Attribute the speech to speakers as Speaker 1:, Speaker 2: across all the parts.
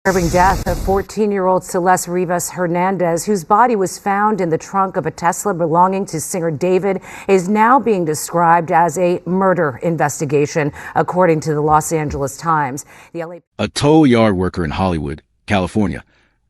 Speaker 1: Disturbing death of 14-year-old Celeste Rivas Hernandez, whose body was found in the trunk of a Tesla belonging to singer David, is now being described as a murder investigation, according to the Los Angeles Times.
Speaker 2: A tow yard worker in Hollywood, California,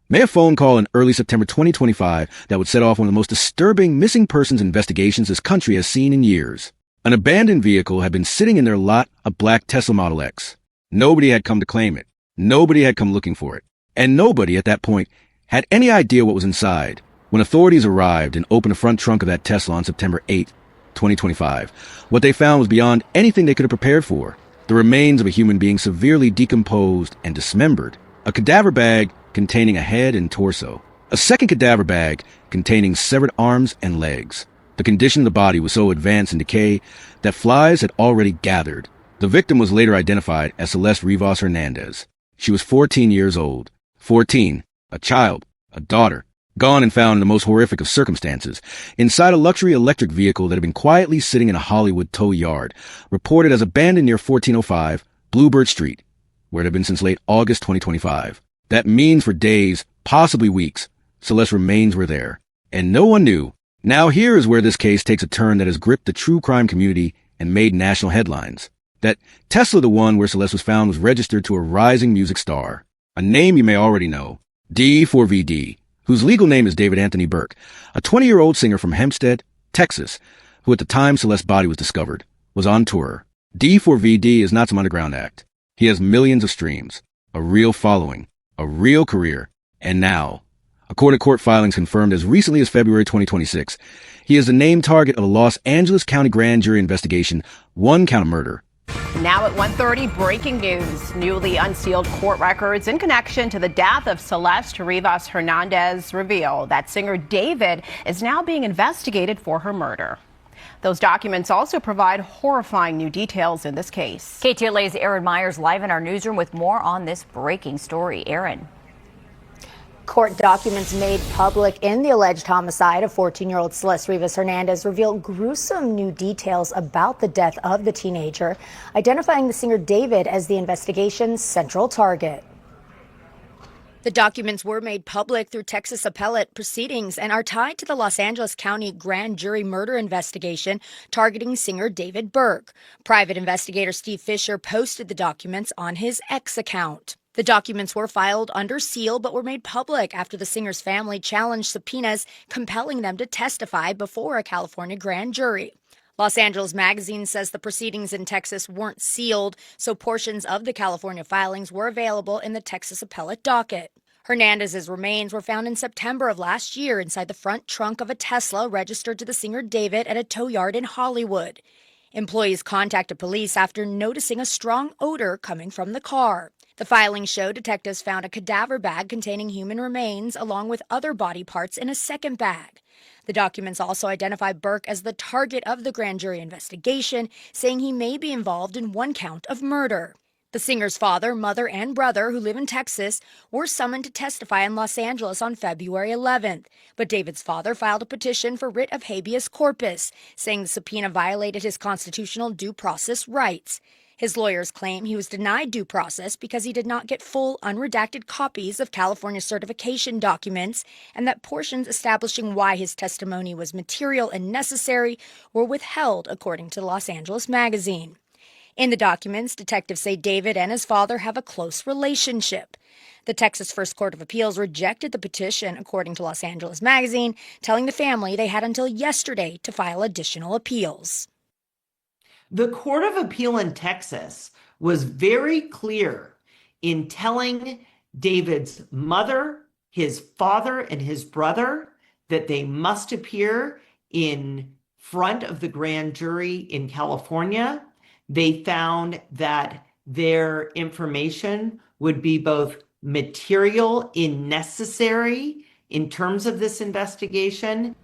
Speaker 2: made a phone call in early September 2025 that would set off one of the most disturbing missing persons investigations this country has seen in years. An abandoned vehicle had been sitting in their lot, a black Tesla Model X. Nobody had come to claim it. Nobody had come looking for it. And nobody at that point had any idea what was inside. When authorities arrived and opened the front trunk of that Tesla on September 8, 2025, what they found was beyond anything they could have prepared for. The remains of a human being severely decomposed and dismembered. A cadaver bag containing a head and torso. A second cadaver bag containing severed arms and legs. The condition of the body was so advanced in decay that flies had already gathered. The victim was later identified as Celeste Rivas Hernandez. She was 14 years old. 14, a child, a daughter, gone and found in the most horrific of circumstances, inside a luxury electric vehicle that had been quietly sitting in a Hollywood tow yard, reported as abandoned near 1405 Bluebird Street, where it had been since late August 2025. That means for days, possibly weeks, Celeste's remains were there, and no one knew. Now here is where this case takes a turn that has gripped the true crime community and made national headlines. That Tesla, the one where Celeste was found, was registered to a rising music star, a name you may already know, D4VD, whose legal name is David Anthony Burke, a 20-year-old singer from Hempstead, Texas, who at the time Celeste's body was discovered, was on tour. D4VD is not some underground act. He has millions of streams, a real following, a real career, and now, according to court filings confirmed as recently as February 2026, he is the named target of a Los Angeles County grand jury investigation, one count of murder.
Speaker 3: Now at 1:30, breaking news. Newly unsealed court records in connection to the death of Celeste Rivas Hernandez reveal that singer David is now being investigated for her murder. Those documents also provide horrifying new details in this case.
Speaker 4: KTLA's Aaron Myers live in our newsroom with more on this breaking story. Aaron.
Speaker 5: Court documents made public in the alleged homicide of 14-year-old Celeste Rivas Hernandez reveal gruesome new details about the death of the teenager, identifying the singer David as the investigation's central target. The documents were made public through Texas appellate proceedings and are tied to the Los Angeles County grand jury murder investigation targeting singer David Burke. Private investigator Steve Fisher posted the documents on his X account. The documents were filed under seal but were made public after the singer's family challenged subpoenas compelling them to testify before a California grand jury. Los Angeles Magazine says the proceedings in Texas weren't sealed, so portions of the California filings were available in the Texas appellate docket. Hernandez's remains were found in September of last year inside the front trunk of a Tesla registered to the singer David at a tow yard in Hollywood. Employees contacted police after noticing a strong odor coming from the car. The filings show detectives found a cadaver bag containing human remains along with other body parts in a second bag. The documents also identify Burke as the target of the grand jury investigation, saying he may be involved in one count of murder. The singer's father, mother, and brother, who live in Texas, were summoned to testify in Los Angeles on February 11th. But David's father filed a petition for writ of habeas corpus, saying the subpoena violated his constitutional due process rights. His lawyers claim he was denied due process because he did not get full, unredacted copies of California certification documents, and that portions establishing why his testimony was material and necessary were withheld, according to the Los Angeles Magazine. In the documents, detectives say David and his father have a close relationship. The Texas First Court of Appeals rejected the petition, according to Los Angeles Magazine, telling the family they had until yesterday to file additional appeals.
Speaker 6: The Court of Appeal in Texas was very clear in telling David's mother, his father, and his brother that they must appear in front of the grand jury in California. They found that their information would be both material and necessary in terms of this investigation.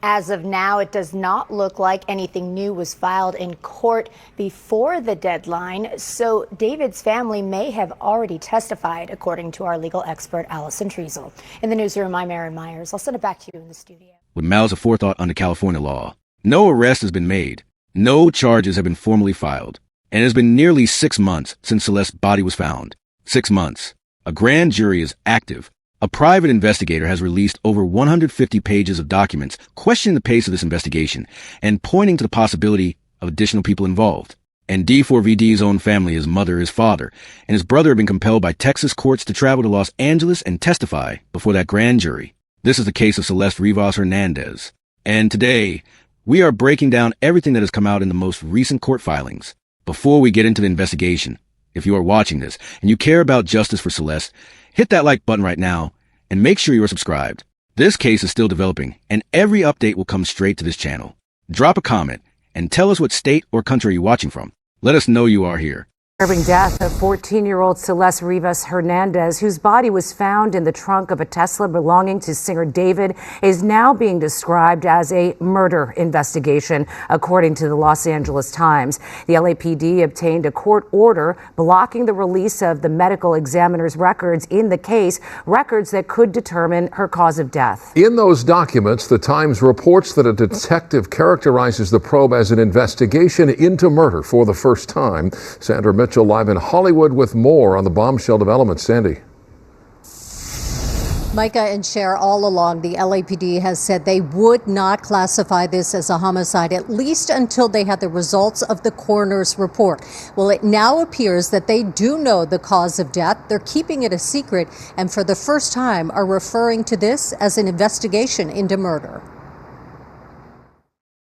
Speaker 5: As of now, it does not look like anything new was filed in court before the deadline, so David's family may have already testified, according to our legal expert, Allison Treasel. In the newsroom, I'm Aaron Myers. I'll send it back to you in the studio.
Speaker 2: With malice aforethought under California law, no arrest has been made, no charges have been formally filed, and it has been nearly 6 months since Celeste's body was found. 6 months. A grand jury is active. A private investigator has released over 150 pages of documents questioning the pace of this investigation and pointing to the possibility of additional people involved. And D4VD's own family, his mother, his father, and his brother have been compelled by Texas courts to travel to Los Angeles and testify before that grand jury. This is the case of Celeste Rivas Hernandez. And today, we are breaking down everything that has come out in the most recent court filings. Before we get into the investigation, if you are watching this and you care about justice for Celeste, hit that like button right now and make sure you are subscribed. This case is still developing, and every update will come straight to this channel. Drop a comment and tell us what state or country you're watching from. Let us know you are here.
Speaker 1: Disturbing death of 14-year-old Celeste Rivas Hernandez, whose body was found in the trunk of a Tesla belonging to singer David, is now being described as a murder investigation, according to the Los Angeles Times. The LAPD obtained a court order blocking the release of the medical examiner's records in the case, records that could determine her cause of death.
Speaker 7: In those documents, the Times reports that a detective characterizes the probe as an investigation into murder for the first time. Sandra Mitchell live in Hollywood with more on the bombshell development. Sandy.
Speaker 8: Micah and Cher, all along, the LAPD has said they would not classify this as a homicide, at least until they had the results of the coroner's report. Well, it now appears that they do know the cause of death. They're keeping it a secret, and for the first time are referring to this as an investigation into murder.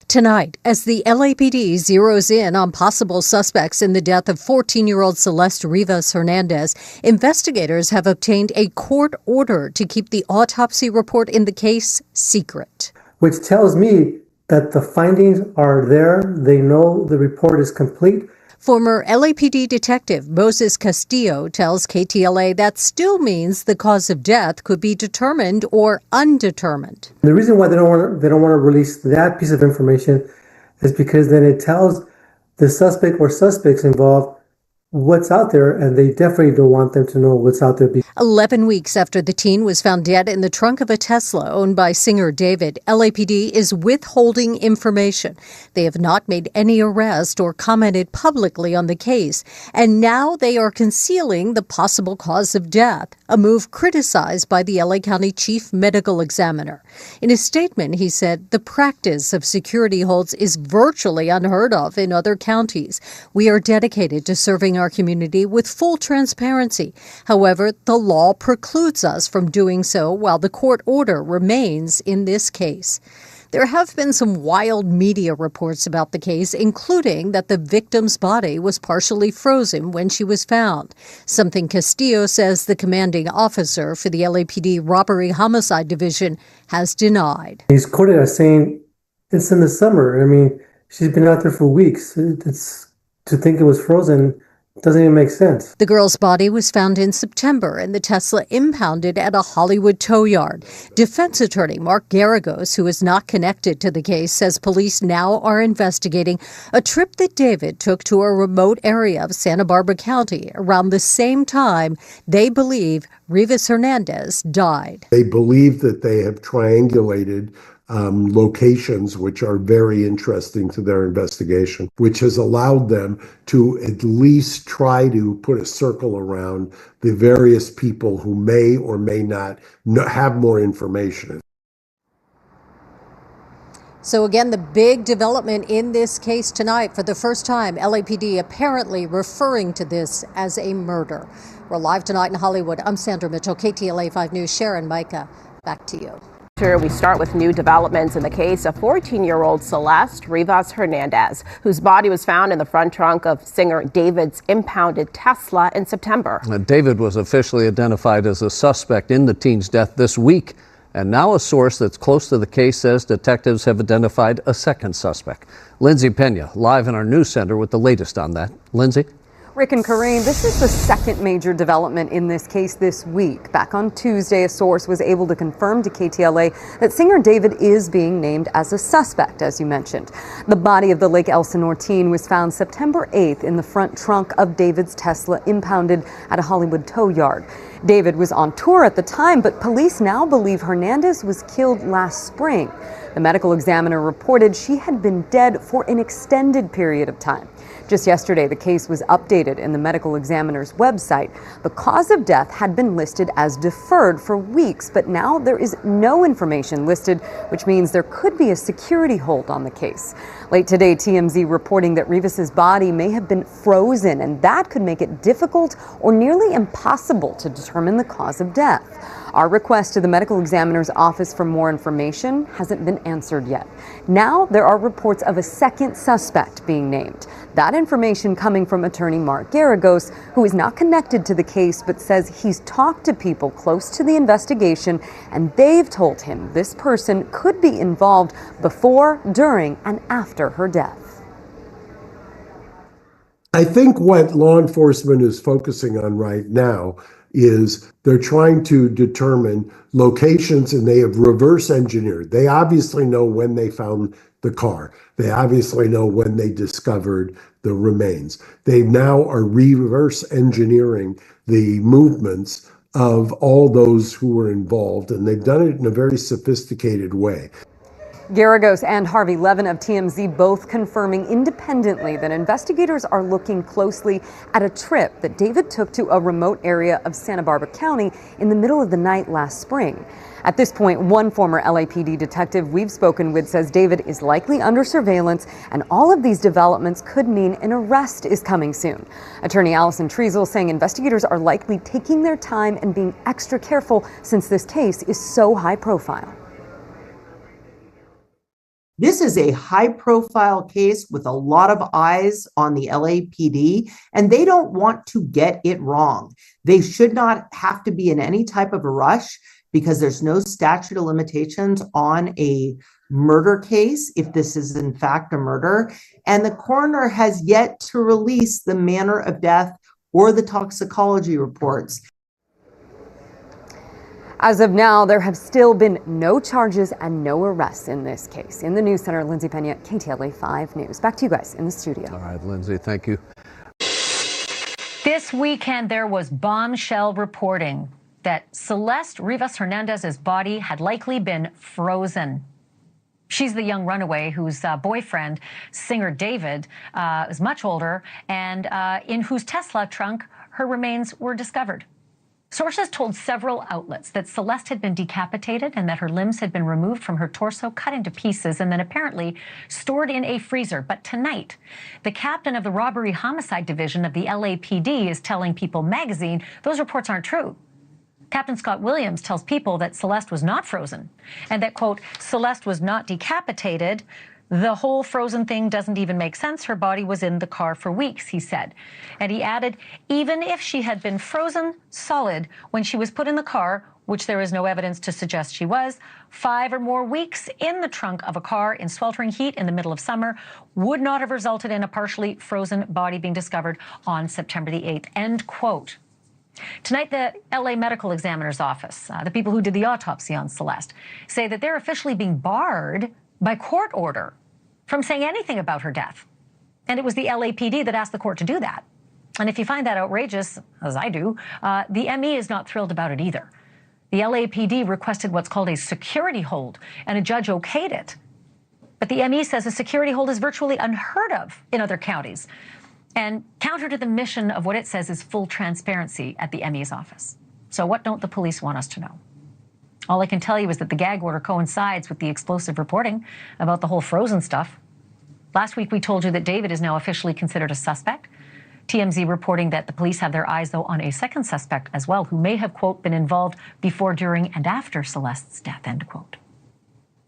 Speaker 8: Tonight, as the LAPD zeroes in on possible suspects in the death of 14-year-old Celeste Rivas Hernandez, investigators have obtained a court order to keep the autopsy report in the case secret.
Speaker 9: Which tells me that the findings are there. They know the report is complete.
Speaker 8: Former LAPD detective Moses Castillo tells KTLA that still means the cause of death could be determined or undetermined.
Speaker 9: The reason why they don't want to release that piece of information is because then it tells the suspect or suspects involved what's out there, and they definitely don't want them to know what's out there.
Speaker 8: 11 weeks after the teen was found dead in the trunk of a Tesla owned by singer David, LAPD is withholding information. They have not made any arrest or commented publicly on the case, and now they are concealing the possible cause of death, a move criticized by the LA County Chief Medical Examiner. In a statement, he said, "The practice of security holds is virtually unheard of in other counties. We are dedicated to serving our community with full transparency. However, the law precludes us from doing so while the court order remains in this case." There have been some wild media reports about the case, including that the victim's body was partially frozen when she was found, something Castillo says the commanding officer for the LAPD Robbery Homicide Division has denied.
Speaker 9: He's quoted as saying, "It's in the summer." I mean, she's been out there for weeks. It's to think it was frozen doesn't even make sense.
Speaker 8: The girl's body was found in September and the Tesla impounded at a Hollywood tow yard. Defense attorney Mark Garagos, who is not connected to the case, says police now are investigating a trip that David took to a remote area of Santa Barbara County around the same time they believe Rivas Hernandez died.
Speaker 10: They believe that they have triangulated locations which are very interesting to their investigation, which has allowed them to at least try to put a circle around the various people who may or may not have more information.
Speaker 8: So again, the big development in this case tonight, for the first time, LAPD apparently referring to this as a murder. We're live tonight in Hollywood. I'm Sandra Mitchell, KTLA 5 News. Sharon, Micah, back to you.
Speaker 3: We start with new developments in the case of 14-year-old Celeste Rivas Hernandez, whose body was found in the front trunk of singer David's impounded Tesla in September.
Speaker 11: David was officially identified as a suspect in the teen's death this week, and now a source that's close to the case says detectives have identified a second suspect. Lindsay Pena, live in our news center with the latest on that. Lindsay?
Speaker 12: Rick and Kareem, this is the second major development in this case this week. Back on Tuesday, a source was able to confirm to KTLA that singer David is being named as a suspect, as you mentioned. The body of the Lake Elsinore teen was found September 8th in the front trunk of David's Tesla, impounded at a Hollywood tow yard. David was on tour at the time, but police now believe Hernandez was killed last spring. The medical examiner reported she had been dead for an extended period of time. Just yesterday, the case was updated in the medical examiner's website. The cause of death had been listed as deferred for weeks, but now there is no information listed, which means there could be a security hold on the case. Late today, TMZ reporting that Rivas's body may have been frozen, and that could make it difficult or nearly impossible to determine the cause of death. Our request to the medical examiner's office for more information hasn't been answered yet. Now there are reports of a second suspect being named. That information coming from attorney Mark Garagos, who is not connected to the case but says he's talked to people close to the investigation and they've told him this person could be involved before, during, and after her death.
Speaker 10: I think what law enforcement is focusing on right now is they're trying to determine locations, and they have reverse engineered. They obviously know when they found the car. They obviously know when they discovered the remains. They now are reverse engineering the movements of all those who were involved, and they've done it in a very sophisticated way.
Speaker 12: Garagos and Harvey Levin of TMZ both confirming independently that investigators are looking closely at a trip that David took to a remote area of Santa Barbara County in the middle of the night last spring. At this point, one former LAPD detective we've spoken with says David is likely under surveillance, and all of these developments could mean an arrest is coming soon. Attorney Allison Treasel saying investigators are likely taking their time and being extra careful since this case is so high profile.
Speaker 6: This is a high-profile case with a lot of eyes on the LAPD, and they don't want to get it wrong. They should not have to be in any type of a rush because there's no statute of limitations on a murder case, if this is in fact a murder, and the coroner has yet to release the manner of death or the toxicology reports.
Speaker 12: As of now, there have still been no charges and no arrests in this case. In the News Center, Lindsay Pena, KTLA 5 News. Back to you guys in the studio.
Speaker 11: All right, Lindsay, thank you.
Speaker 13: This weekend, there was bombshell reporting that Celeste Rivas Hernandez's body had likely been frozen. She's the young runaway whose boyfriend, singer David, is much older, and in whose Tesla trunk her remains were discovered. Sources told several outlets that Celeste had been decapitated and that her limbs had been removed from her torso, cut into pieces, and then apparently stored in a freezer. But tonight, the captain of the Robbery Homicide Division of the LAPD is telling People magazine those reports aren't true. Captain Scott Williams tells People that Celeste was not frozen and that, quote, Celeste was not decapitated. The whole frozen thing doesn't even make sense. Her body was in the car for weeks, he said. And he added, even if she had been frozen solid when she was put in the car, which there is no evidence to suggest she was, 5 or more weeks in the trunk of a car in sweltering heat in the middle of summer would not have resulted in a partially frozen body being discovered on September the 8th, end quote. Tonight, the LA Medical Examiner's Office, the people who did the autopsy on Celeste, say that they're officially being barred by court order from saying anything about her death. And it was the LAPD that asked the court to do that. And if you find that outrageous, as I do, the ME is not thrilled about it either. The LAPD requested what's called a security hold, and a judge okayed it. But the ME says a security hold is virtually unheard of in other counties, and counter to the mission of what it says is full transparency at the ME's office. So what don't the police want us to know? All I can tell you is that the gag order coincides with the explosive reporting about the whole frozen stuff. Last week, we told you that David is now officially considered a suspect. TMZ reporting that the police have their eyes, though, on a second suspect as well, who may have, quote, been involved before, during, and after Celeste's death, end quote.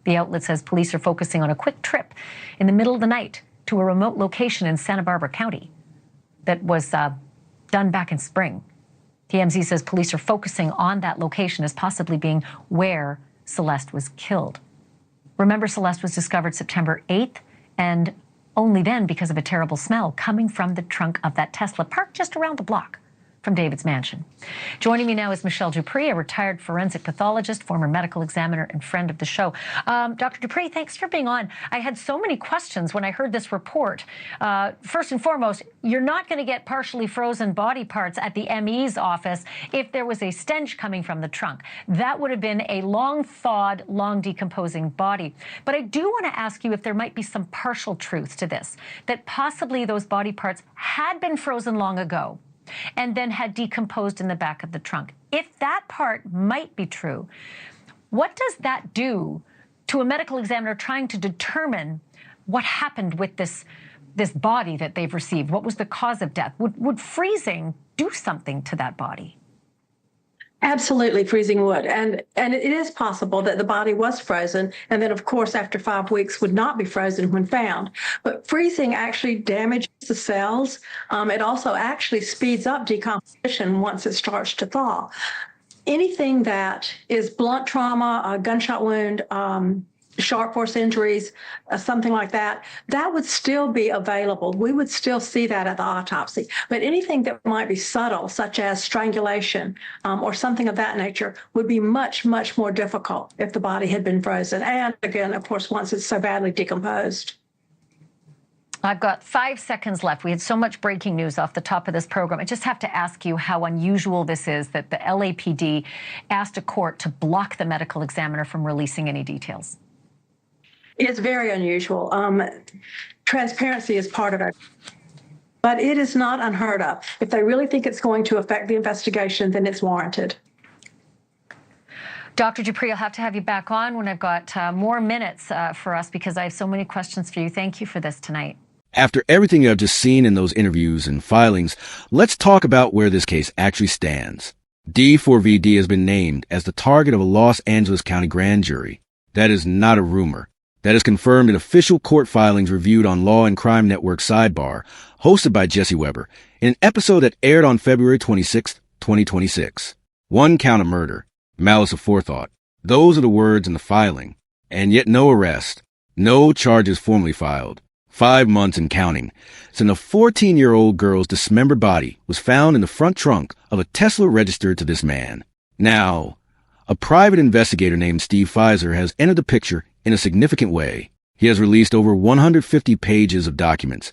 Speaker 13: The outlet says police are focusing on a quick trip in the middle of the night to a remote location in Santa Barbara County that was done back in spring. TMZ says police are focusing on that location as possibly being where Celeste was killed. Remember, Celeste was discovered September 8th, and only then because of a terrible smell coming from the trunk of that Tesla parked just around the block. from David's mansion. Joining me now is Michelle Dupree, a retired forensic pathologist, former medical examiner, and friend of the show. Dr. Dupree, thanks for being on. I had so many questions when I heard this report. First and foremost, you're not going to get partially frozen body parts at the ME's office if there was a stench coming from the trunk. That would have been a long thawed, long decomposing body. But I do want to ask you if there might be some partial truth to this, that possibly those body parts had been frozen long ago and then had decomposed in the back of the trunk. If that part might be true, what does that do to a medical examiner trying to determine what happened with this body that they've received? What was the cause of death? Would freezing do something to that body?
Speaker 14: Absolutely, freezing would. And it is possible that the body was frozen, and then, of course, after 5 weeks would not be frozen when found. But freezing actually damages the cells. It also actually speeds up decomposition once it starts to thaw. Anything that is blunt trauma, a gunshot wound, sharp force injuries, something like that, that would still be available. We would still see that at the autopsy. But anything that might be subtle, such as strangulation or something of that nature, would be much, much more difficult if the body had been frozen. And again, of course, once it's so badly decomposed.
Speaker 13: I've got 5 seconds left. We had so much breaking news off the top of this program. I just have to ask you how unusual this is that the LAPD asked a court to block the medical examiner from releasing any details.
Speaker 14: It's very unusual. Transparency is part of it, but it is not unheard of. If they really think it's going to affect the investigation, then it's warranted.
Speaker 13: Dr. Dupree, I'll have to have you back on when I've got more minutes for us because I have so many questions for you. Thank you for this tonight.
Speaker 2: After everything I've just seen in those interviews and filings, let's talk about where this case actually stands. D4VD has been named as the target of a Los Angeles County grand jury. That is not a rumor. That is confirmed in official court filings reviewed on Law and Crime Network Sidebar, hosted by Jesse Weber, in an episode that aired on February 26, 2026. 1 count of murder, malice aforethought. Those are the words in the filing. And yet no arrest, no charges formally filed. 5 months and counting since a 14-year-old girl's dismembered body was found in the front trunk of a Tesla registered to this man. Now, a private investigator named Steve Pfizer has entered the picture in a significant way. He has released over 150 pages of documents,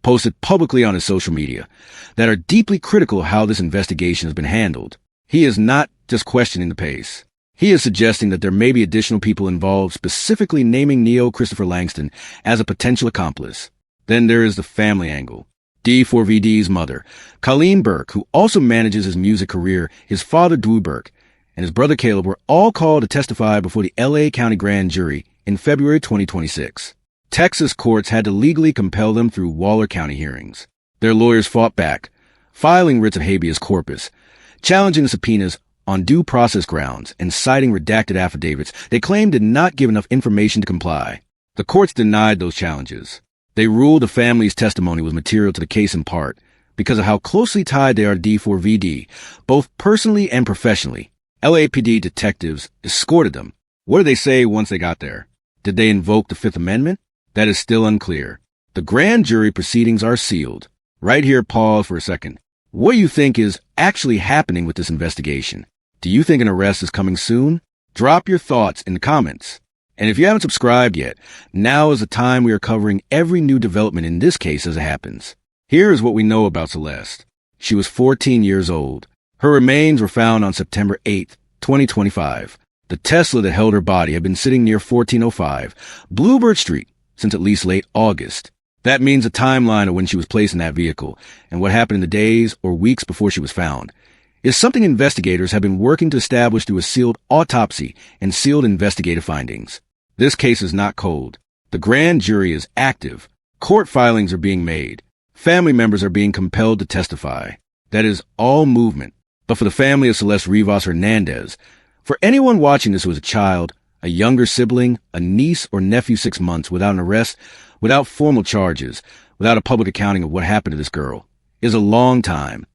Speaker 2: posted publicly on his social media, that are deeply critical of how this investigation has been handled. He is not just questioning the pace. He is suggesting that there may be additional people involved, specifically naming Neo Christopher Langston as a potential accomplice. Then there is the family angle. D4VD's mother, Colleen Burke, who also manages his music career, his father, Drew Burke, and his brother Caleb were all called to testify before the LA County grand jury in February 2026. Texas courts had to legally compel them through Waller County hearings. Their lawyers fought back, filing writs of habeas corpus, challenging the subpoenas on due process grounds and citing redacted affidavits they claimed did not give enough information to comply. The courts denied those challenges. They ruled the family's testimony was material to the case in part because of how closely tied they are to D4VD, both personally and professionally. LAPD detectives escorted them. What did they say once they got there? Did they invoke the Fifth Amendment? That is still unclear. The grand jury proceedings are sealed. Right here, pause for a second. What do you think is actually happening with this investigation? Do you think an arrest is coming soon? Drop your thoughts in the comments. And if you haven't subscribed yet, now is the time we are covering every new development in this case as it happens. Here is what we know about Celeste. She was 14 years old. Her remains were found on September 8, 2025. The Tesla that held her body had been sitting near 1405 Bluebird Street since at least late August. That means a timeline of when she was placed in that vehicle and what happened in the days or weeks before she was found is something investigators have been working to establish through a sealed autopsy and sealed investigative findings. This case is not cold. The grand jury is active. Court filings are being made. Family members are being compelled to testify. That is all movement. But for the family of Celeste Rivas Hernandez, for anyone watching this who was a child, a younger sibling, a niece or nephew 6 months without an arrest, without formal charges, without a public accounting of what happened to this girl, is a long time.